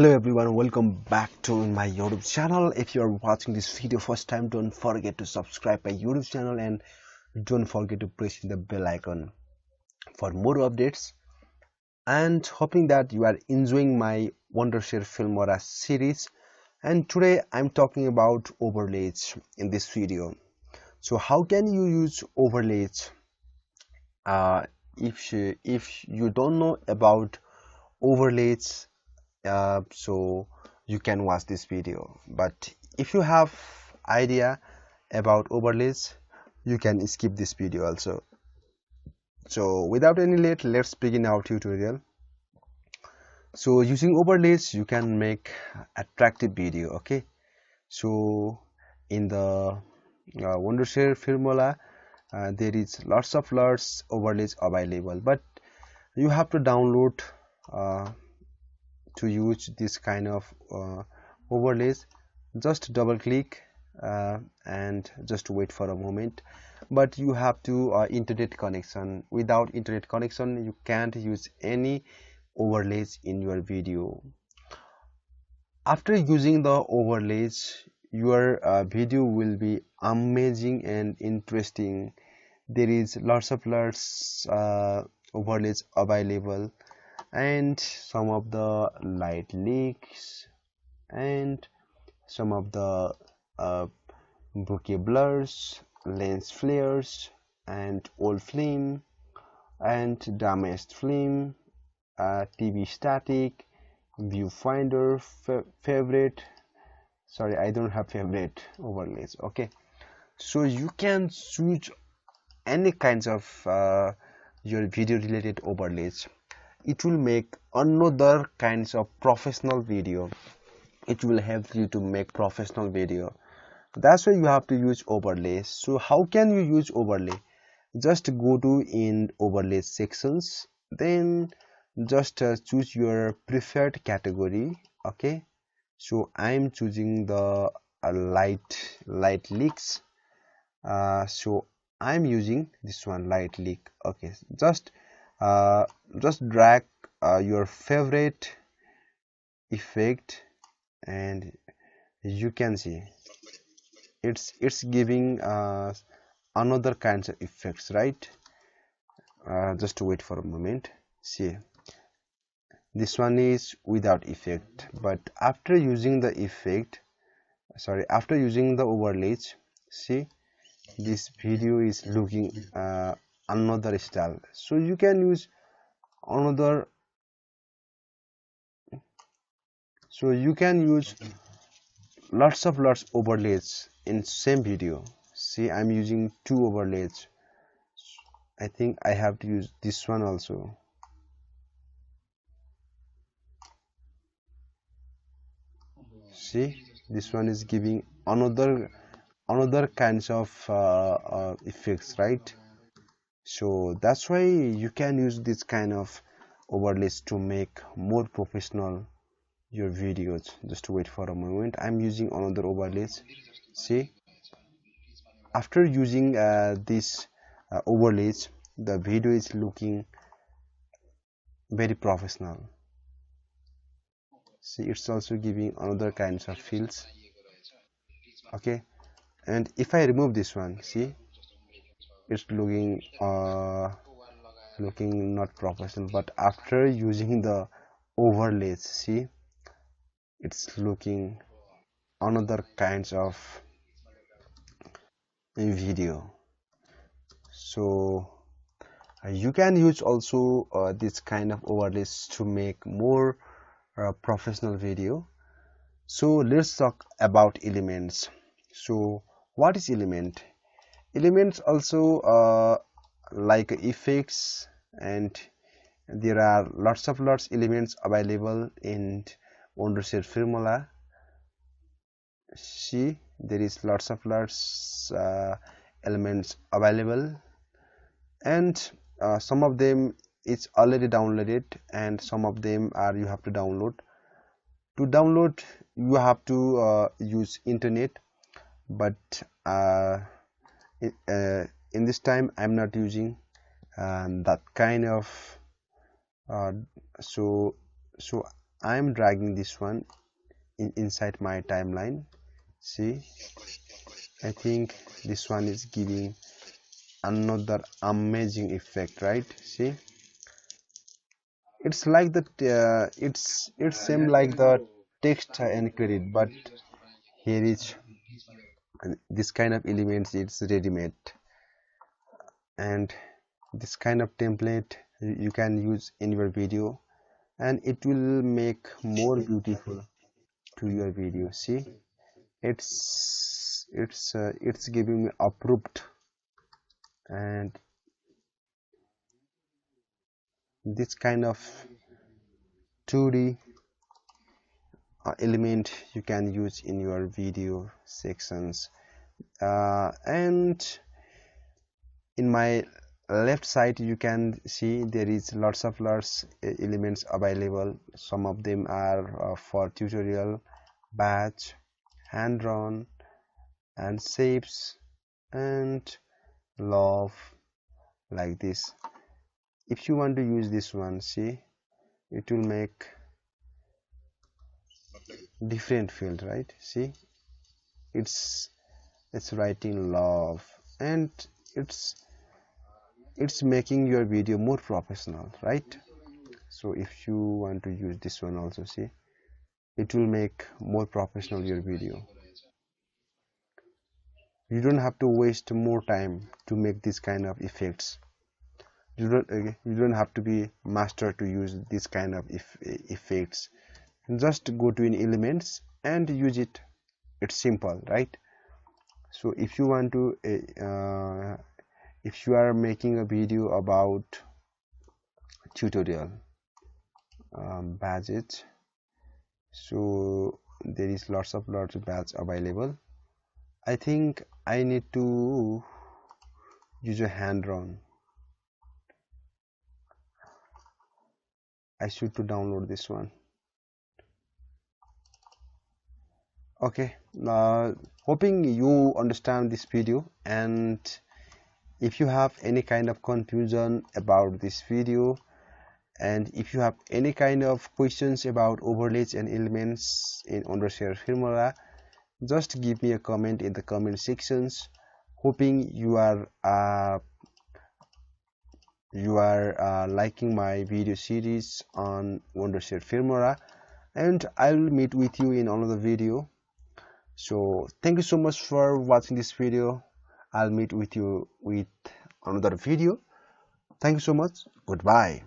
Hello everyone, welcome back to my YouTube channel. If you are watching this video first time, don't forget to subscribe my YouTube channel and don't forget to press the bell icon for more updates. And hoping that you are enjoying my Wondershare Filmora series. And today I'm talking about overlays in this video. So how can you use overlays? If you don't know about overlays, so you can watch this video, but if you have idea about overlays, you can skip this video also. So without any late, let's begin our tutorial. So using overlays you can make attractive video. Okay, so in the Wondershare Filmora there is lots of overlays available, but you have to download to use this kind of overlays. Just double click and just wait for a moment, but you have to internet connection. Without internet connection you can't use any overlays in your video. After using the overlays, your video will be amazing and interesting. There is lots of overlays available, and some of the light leaks and some of the bokeh blurs, lens flares, and old film and damaged film, TV static, viewfinder, favorite. Sorry, I don't have favorite overlays. Okay, so you can choose any kinds of your video related overlays. It will make another kinds of professional video. It will help you to make professional video. That's why you have to use overlays. So how can you use overlay? Just go to in overlay sections, then just choose your preferred category. Okay, so I'm choosing the light leaks. So I'm using this one, light leak. Okay, just drag your favorite effect, and you can see it's giving another kinds of effects, right? Just wait for a moment. See, this one is without effect, but after using the after using the overlays, see, this video is looking another style. So you can use another, so you can use lots overlays in same video. See, I'm using two overlays. I think I have to use this one also. See, this one is giving another kinds of effects, right? So that's why you can use this kind of overlays to make more professional your videos. Just wait for a moment. I'm using another overlays. See, after using this overlays, the video is looking very professional. See, it's also giving another kinds of feels. Okay, and if I remove this one, see, it's looking not professional. But after using the overlays, see, it's looking another kinds of video. So you can use also this kind of overlays to make more professional video. So let's talk about elements. So what is element? Elements also like effects, and there are lots elements available in Wondershare Filmora. See, there is lots elements available, and some of them is already downloaded, and some of them are you have to download. To download you have to use internet, but in this time I'm not using that kind of so I'm dragging this one inside my timeline. See, I think this one is giving another amazing effect, right? See, it's like the it's same like the text and credit, but here is this kind of elements, it's ready-made, and this kind of template you can use in your video, and it will make more beautiful to your video. See, it's giving me approved, and this kind of 2D element you can use in your video sections. And in my left side you can see there is lots of elements available. Some of them are for tutorial, batch, hand drawn, and shapes, and love, like this. If you want to use this one, see, it will make different field, right? See, it's writing love, and it's making your video more professional, right? So if you want to use this one also, see, it will make more professional your video. You don't have to waste more time to make this kind of effects. You don't have to be master to use this kind of effects. Just go to in elements and use it. It's simple, right? So if you want to if you are making a video about tutorial badges, so there is lots of badges available. I think I need to use a hand drawn. I should to download this one. Okay, hoping you understand this video, and if you have any kind of confusion about this video, and if you have any kind of questions about overlays and elements in Wondershare Filmora, just give me a comment in the comment sections. Hoping you are liking my video series on Wondershare Filmora, and I'll meet with you in another video. So thank you so much for watching this video. I'll meet with you with another video. Thank you so much. Goodbye.